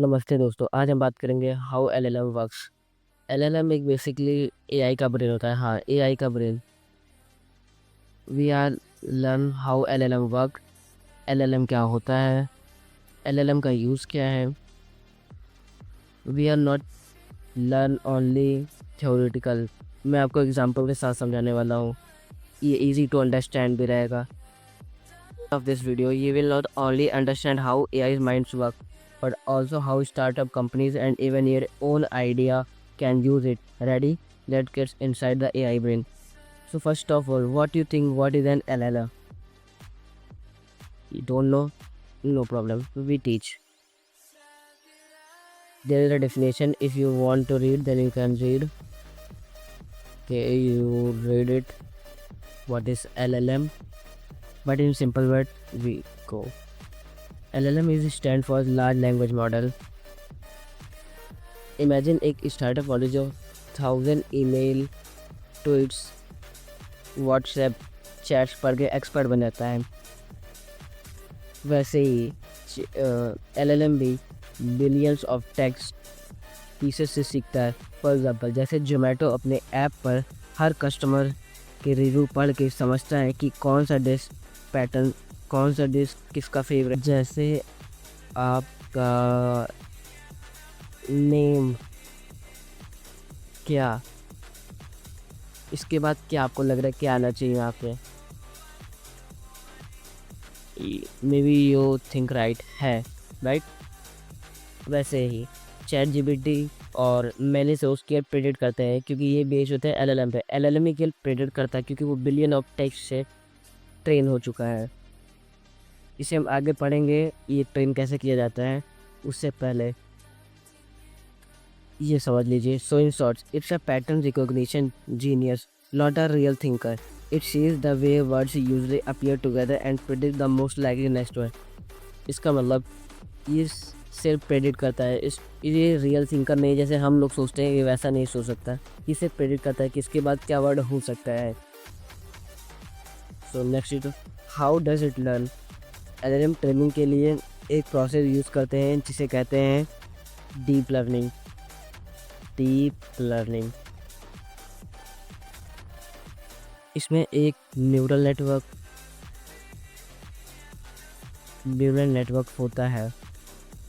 नमस्ते दोस्तों, आज हम बात करेंगे हाउ एलएलएम वर्क्स। एलएलएम एक बेसिकली एआई का ब्रेन होता है। हाँ, एआई का brain. We are learn how LLM work. LLM क्या होता है, एलएलएम का यूज़ क्या है। We are not learn only theoretical. मैं आपको एग्जांपल के साथ समझाने वाला हूँ, ये इजी टू अंडरस्टैंड भी रहेगा। Of this video, you will not only understand how AI's minds work, but also how startup companies and even your own idea can use it. Ready? Let's get inside the AI brain. So first of all, what do you think? What is an LLM? You don't know? No problem. We teach. There is a definition. If you want to read, then you can read. Okay, you read it. What is LLM? But in simple words, we go. LLM is stand for large language model. Imagine एक startup वाले जो 1000 email, tweets, WhatsApp chats पढ़ के expert बन जाता है, वैसे ही LLM भी बिलियंस ऑफ टेक्स्ट पीसेस से सीखता है। फॉर एग्जांपल, जैसे जोमेटो अपने ऐप पर हर कस्टमर के रिव्यू पढ़ के समझता है कि कौन सा डिश पैटर्न, कौन सा डिश किसका फेवरेट। जैसे आपका नेम क्या, इसके बाद क्या आपको लग रहा है क्या आना चाहिए यहाँ पे। May be you think right है, राइट। वैसे ही चैट जीपीटी और मैंने से उसके प्रेडिक्ट करते हैं, क्योंकि ये बेस्ड होते हैं एलएलएम पे। एलएलएम ही केवल प्रेडिक्ट करता है क्योंकि वो बिलियन ऑफ टेक्स्ट से ट्रेन हो चुका है। इसे हम आगे पढ़ेंगे ये ट्रेन कैसे किया जाता है। उससे पहले ये समझ लीजिए, so in shorts, it's a pattern recognition genius, not a real thinker. It sees the way words usually appear together and predict the most likely next word. इसका मतलब ये सिर्फ प्रेडिक्ट करता है, ये रियल थिंकर नहीं, जैसे हम लोग सोचते हैं, ये वैसा नहीं सोच सकता। ये सिर्फ प्रेडिक्ट करता है कि इसके बाद क्या वर्ड हो सकता है। So next it, how does it learn. LLM training के लिए एक प्रोसेस यूज़ करते हैं जिसे कहते हैं डीप लर्निंग। डीप लर्निंग, इसमें एक न्यूरल नेटवर्क होता है,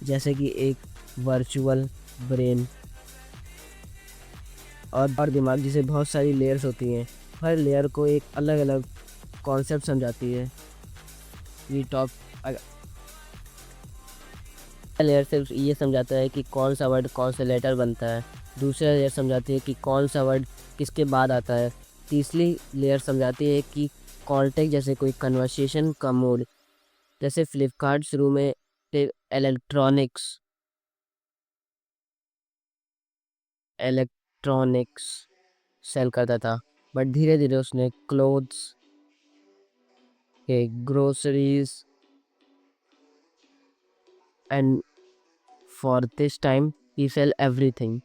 जैसे कि एक वर्चुअल ब्रेन और दिमाग, जिसे बहुत सारी लेयर्स होती हैं। हर लेयर को एक अलग अलग कॉन्सेप्ट समझाती है। ये टॉप लेयर से ये समझाता है कि कौन सा वर्ड कौन से लेटर बनता है। दूसरा लेयर समझाती है कि कौन सा वर्ड किसके बाद आता है। तीसरी लेयर समझाती है कि कॉन्टेक्स्ट, जैसे कोई कन्वर्सेशन का मोड, जैसे फ्लिपकार्ट शुरू में इलेक्ट्रॉनिक्स सेल करता था, बट धीरे धीरे उसने क्लोथ्स के, groceries, and for this time he sell everything.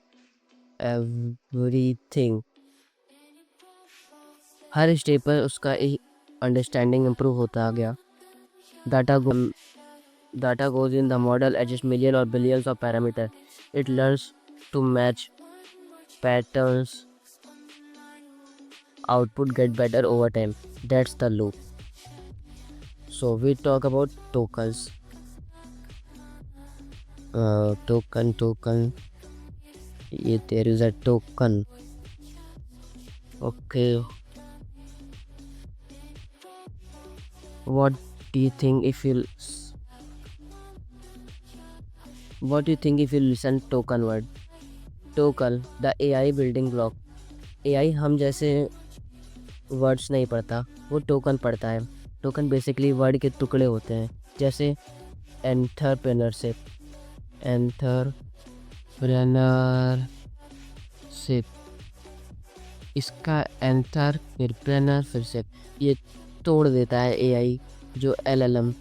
हर स्टेप पर उसका एक अंडरस्टैंडिंग इम्प्रूव होता गया। Data goes in the model adjusts million or billions of parameters. It learns to match patterns. Output get better over time. That's the loop. So we talk about tokens. Token. There is a token. Okay. What do you think if you listen token word? Token, the AI building block. AI हम जैसे words नहीं पढ़ता, वो token पढ़ता है। Token basically word के टुकड़े होते हैं, जैसे एंटरप्रेन्योरशिप। इसका एंटरप्रेन्योरशिप ये तोड़ देता है एआई, जो एलएलएम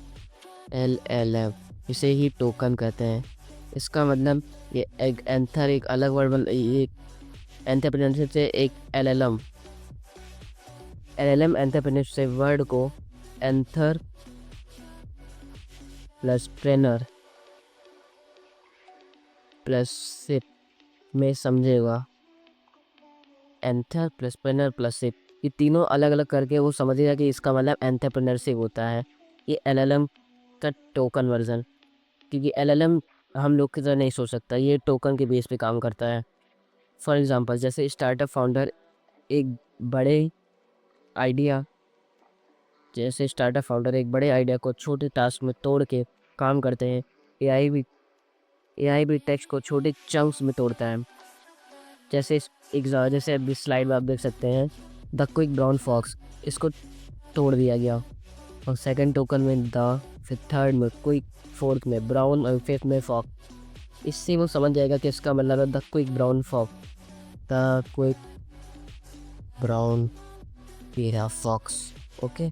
इसे ही टोकन कहते हैं। इसका मतलब ये एक अलग वर्ड बन, ये एंटरप्रेन्योरशिप से एक एलएलएम एंटरप्रेन्योरशिप से वर्ड को एंथर प्लस प्रेनर प्लस सिप में समझेगा, एंटरप्रेन्योरशिप, ये तीनों अलग अलग करके वो समझेगा कि इसका मतलब एंटरप्रेन्योरशिप होता है। ये एलएलएम का टोकन वर्जन, क्योंकि एलएलएम हम लोग की तरह नहीं सोच सकता, ये टोकन के बेस पे काम करता है। फॉर एग्जांपल, जैसे स्टार्टअप फाउंडर एक बड़े आइडिया एक बड़े आइडिया को छोटे टास्क में तोड़ के काम करते हैं। एआई भी टेक्स्ट को छोटे चंक्स में तोड़ता है। जैसे अभी स्लाइड में आप देख सकते हैं, द क्विक ब्राउन फॉक्स, इसको तोड़ दिया गया, और सेकंड टोकन में द, फिर थर्ड में क्विक, फोर्थ में ब्राउन और फिफ्थ में फॉक्स। इससे वो समझ जाएगा कि इसका मतलब है the quick brown fox, the quick brown पीरा फॉक्स। ओके,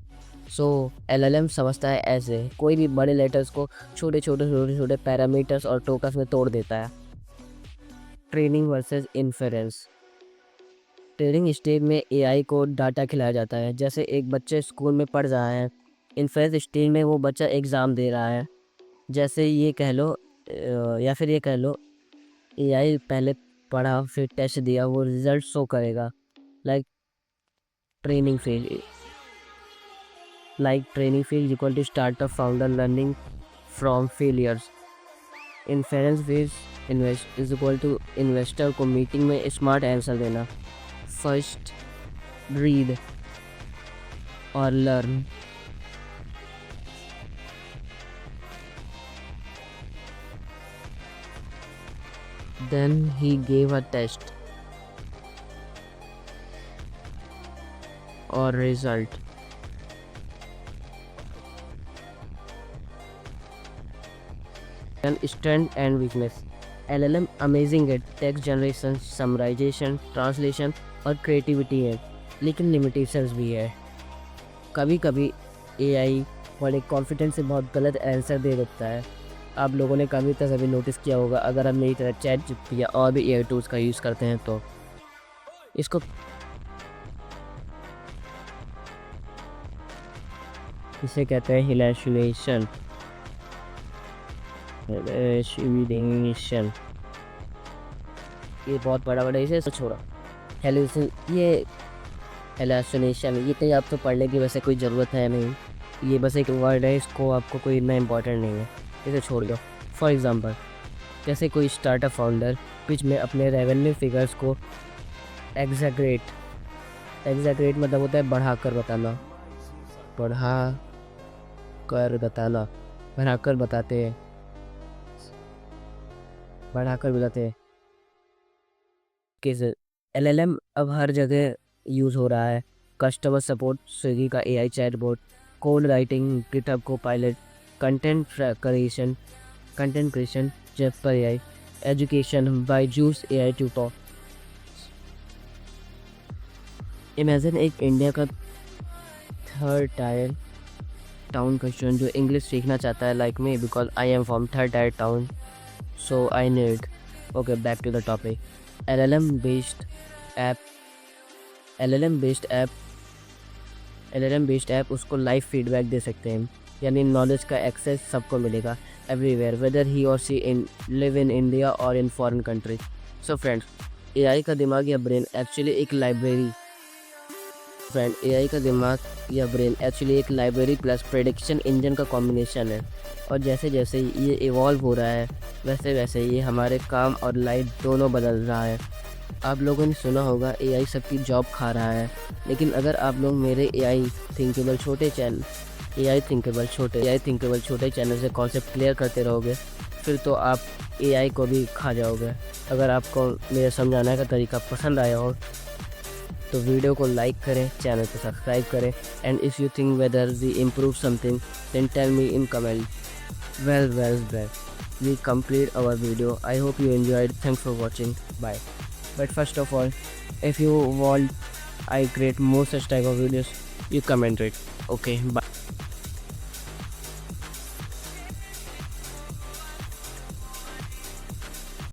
सो एलएलएम समझता है ऐसे, कोई भी बड़े लेटर्स को छोटे छोटे पैरामीटर्स और टोकन्स में तोड़ देता है। Training versus inference. Training stage में एआई को डाटा खिलाया जाता है, जैसे एक बच्चे स्कूल में पढ़ रहा है। इन्फेरेंस स्टेज में वो बच्चा एग्ज़ाम दे रहा है, जैसे ये कह लो या फिर ये कह लो एआई पहले पढ़ा फिर टेस्ट दिया, वो रिजल्ट शो करेगा। Like training phase equal to startup founder learning from failures. Inference phase is equal to investor को मीटिंग में स्मार्ट आंसर देना। फर्स्ट रीड और learn, then he gave a test or result. And strength and weakness. LLM amazing है text generation, summarization, translation और creativity है, लेकिन limitations भी है। कभी कभी एआई बड़े कॉन्फिडेंस से बहुत गलत आंसर दे देता है। आप लोगों ने कभी तक अभी नोटिस किया होगा, अगर हम मेरी तरह चैट जीपीटी या और भी एआई टूल्स का यूज़ करते हैं तो इसको इसे कहते हैं हिलेशुनेशन। ये बहुत बड़ा इसे छोड़ा ये हेलुसिनेशन, ये तो आपको पढ़ने की वैसे कोई ज़रूरत है नहीं, ये बस एक वर्ड है, इसको आपको कोई इतना इम्पोर्टेंट नहीं है, इसे छोड़ दो। फॉर एग्ज़ाम्पल, जैसे कोई स्टार्टअप फाउंडर पिच में अपने रेवेन्यू फिगर्स को एग्जैगरेट मतलब होता है बढ़ा कर बताते हैं केस। एलएलएम अब हर जगह यूज़ हो रहा है। कस्टमर सपोर्ट, स्विगी का AI chatbot, code writing, GitHub Copilot, content creation, Jasper AI, education, Byju's AI tutor. Imagine एक इंडिया का थर्ड टायर टाउन का स्टूडेंट जो इंग्लिश सीखना चाहता है, like me, because I am from third tier town, so I need. Okay, back to the topic. LLM based app उसको live feedback दे सकते हैं, यानी नॉलेज का एक्सेस सबको मिलेगा एवरीवेयर, वेदर ही और सी लिव इन इंडिया और in foreign country. So friends, AI का दिमाग या ब्रेन एक्चुअली एक लाइब्रेरी प्लस प्रेडिक्शन इंजन का कॉम्बिनेशन है, और जैसे जैसे ये इवॉल्व हो रहा है वैसे वैसे ये हमारे काम और लाइफ दोनों बदल रहा है। आप लोगों ने सुना होगा एआई सबकी जॉब खा रहा है, लेकिन अगर आप लोग मेरे एआई थिंकेबल छोटे चैनल से कॉन्सेप्ट क्लियर करते रहोगे, फिर तो आप एआई को भी खा जाओगे। अगर आपको मेरे समझाने का तरीका पसंद आया हो तो वीडियो को लाइक करें, चैनल को सब्सक्राइब करें, and if you think whether we improve something then tell me in comment. Well, we complete our video. I hope you enjoyed. Thanks for watching. Bye. But first of all, if you want I create more such type of videos, you comment it. Okay, bye.